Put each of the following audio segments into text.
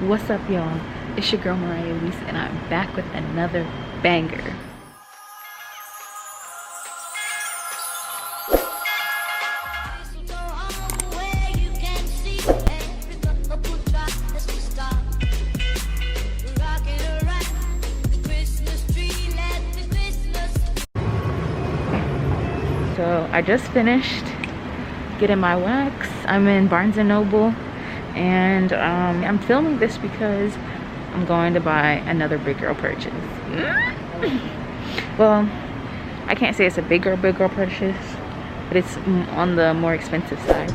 What's up, y'all? It's your girl Mariah Elise, and I'm back with another banger. So I just finished getting my wax. I'm in Barnes & Noble, and I'm filming this because I'm going to buy another big girl purchase. Well, I can't say it's a big girl purchase, but it's on the more expensive side.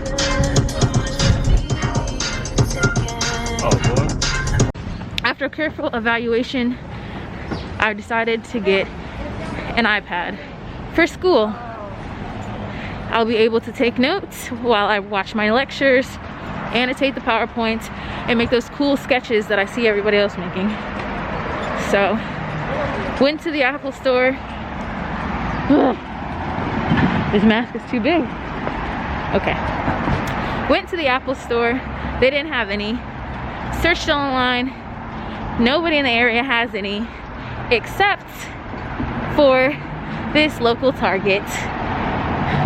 Oh, boy. After careful evaluation, I decided to get an iPad for school. I'll be able to take notes while I watch my lectures, annotate the PowerPoint, and make those cool sketches that I see everybody else making. So, went to the Apple store. Ugh, this mask is too big. Okay. Went to the Apple store. They didn't have any. Searched online. Nobody in the area has any, except for this local Target,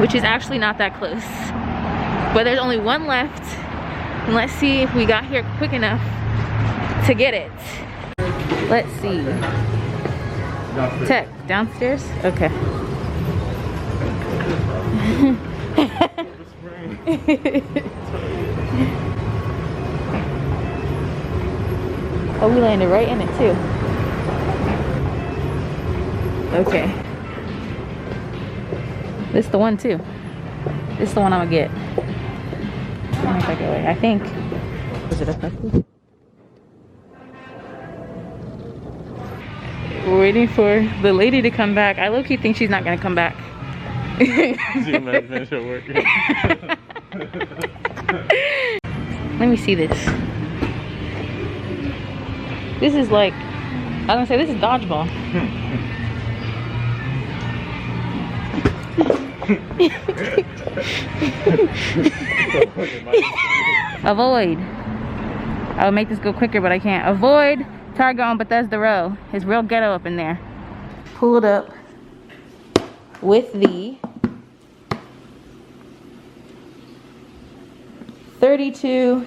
which is actually not that close, but there's only one left, and let's see if we got here quick enough to get it. Let's see. Tech, downstairs? Okay. Oh, we landed right in it too. Okay. This is the one too. This is the one I'm gonna get. I'm gonna take it away. I think. Was it effective? We're waiting for the lady to come back. I low-key think she's not gonna come back. Finish her work. Let me see this. This is like, I was gonna say, this is dodgeball. Avoid. I would make this go quicker, but I can't. Avoid Target on Bethesda Row. It's real ghetto up in there. Pulled up with the 32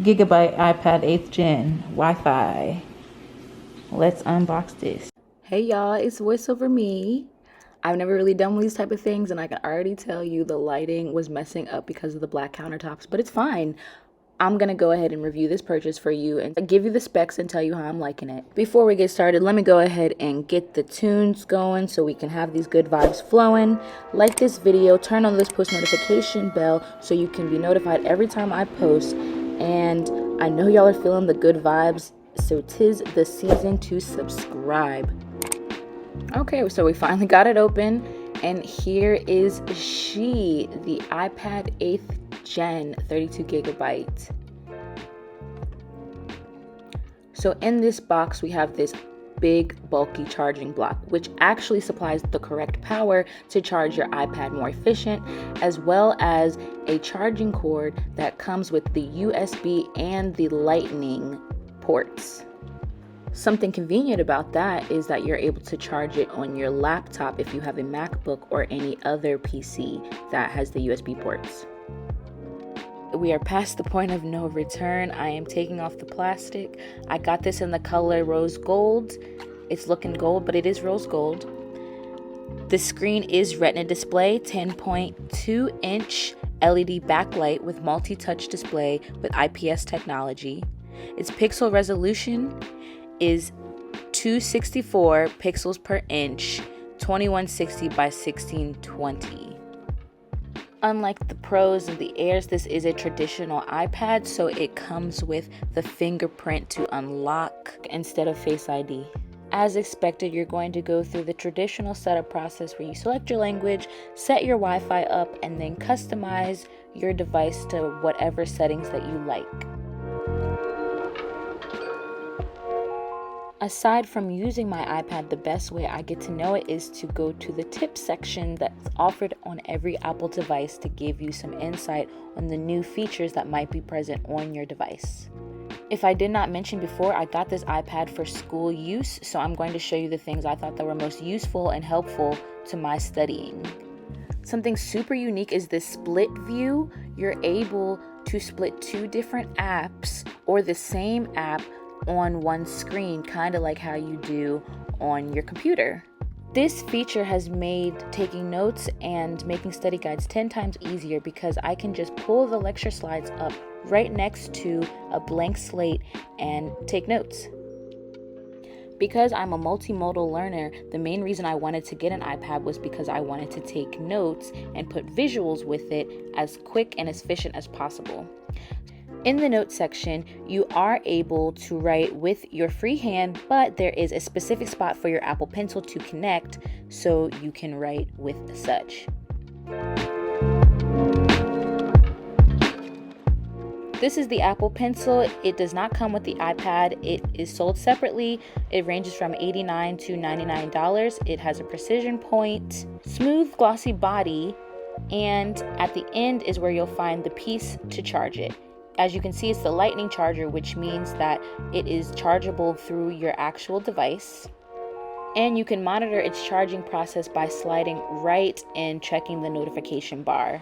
gigabyte iPad 8th gen Wi-Fi. Let's unbox this. Hey y'all, it's voiceover me. I've never really done these type of things, and I can already tell you the lighting was messing up because of the black countertops, but it's fine. I'm gonna go ahead and review this purchase for you and give you the specs and tell you how I'm liking it. Before we get started, let me go ahead and get the tunes going so we can have these good vibes flowing. Like this video, turn on this post notification bell so you can be notified every time I post. And I know y'all are feeling the good vibes, so 'tis the season to subscribe. Okay, so we finally got it open, and here is she, the iPad 8th gen 32 gigabyte. So in this box we have this big bulky charging block, which actually supplies the correct power to charge your iPad more efficient, as well as a charging cord that comes with the USB and the Lightning ports. Something convenient about that is that you're able to charge it on your laptop if you have a MacBook or any other PC that has the USB ports. We are past the point of no return. I am taking off the plastic. I got this in the color rose gold. It's looking gold, but it is rose gold. The screen is Retina display, 10.2 inch LED backlight with multi-touch display with IPS technology. Its pixel resolution is 264 pixels per inch, 2160 by 1620. Unlike the Pros and the Airs, this is a traditional iPad, so it comes with the fingerprint to unlock instead of Face ID. As expected, you're going to go through the traditional setup process where you select your language, set your Wi-Fi up, and then customize your device to whatever settings that you like. Aside from using my iPad, the best way I get to know it is to go to the tips section that's offered on every Apple device to give you some insight on the new features that might be present on your device. If I did not mention before, I got this iPad for school use, so I'm going to show you the things I thought that were most useful and helpful to my studying. Something super unique is this split view. You're able to split two different apps or the same app on one screen, kind of like how you do on your computer. This feature has made taking notes and making study guides 10 times easier because I can just pull the lecture slides up right next to a blank slate and take notes. Because I'm a multimodal learner, the main reason I wanted to get an iPad was because I wanted to take notes and put visuals with it as quick and as efficient as possible. In the notes section, you are able to write with your free hand, but there is a specific spot for your Apple Pencil to connect so you can write with such. This is the Apple Pencil. It does not come with the iPad. It is sold separately. It ranges from $89 to $99. It has a precision point, smooth glossy body, and at the end is where you'll find the piece to charge it. As you can see, it's the lightning charger, which means that it is chargeable through your actual device. And you can monitor its charging process by sliding right and checking the notification bar.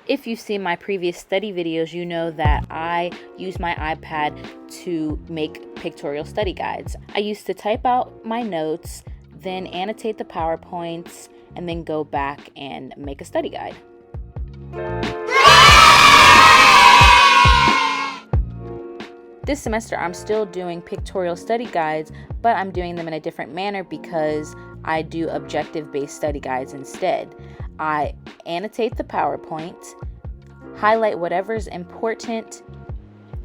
If you've seen my previous study videos, you know that I use my iPad to make pictorial study guides. I used to type out my notes, then annotate the PowerPoints, and then go back and make a study guide. This semester, I'm still doing pictorial study guides, but I'm doing them in a different manner because I do objective-based study guides instead. I annotate the PowerPoint, highlight whatever's important,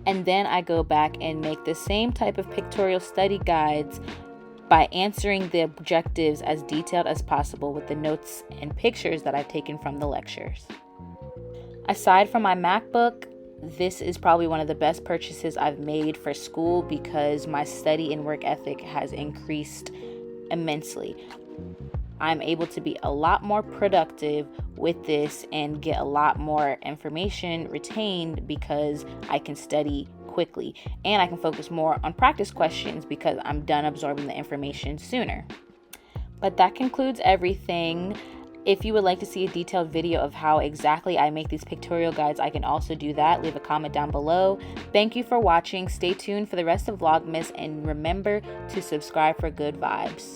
and then I go back and make the same type of pictorial study guides by answering the objectives as detailed as possible with the notes and pictures that I've taken from the lectures. Aside from my MacBook, this is probably one of the best purchases I've made for school because my study and work ethic has increased immensely. I'm able to be a lot more productive with this and get a lot more information retained because I can study quickly and I can focus more on practice questions because I'm done absorbing the information sooner. But that concludes everything. If you would like to see a detailed video of how exactly I make these pictorial guides, I can also do that. Leave a comment down below. Thank you for watching. Stay tuned for the rest of Vlogmas and remember to subscribe for good vibes.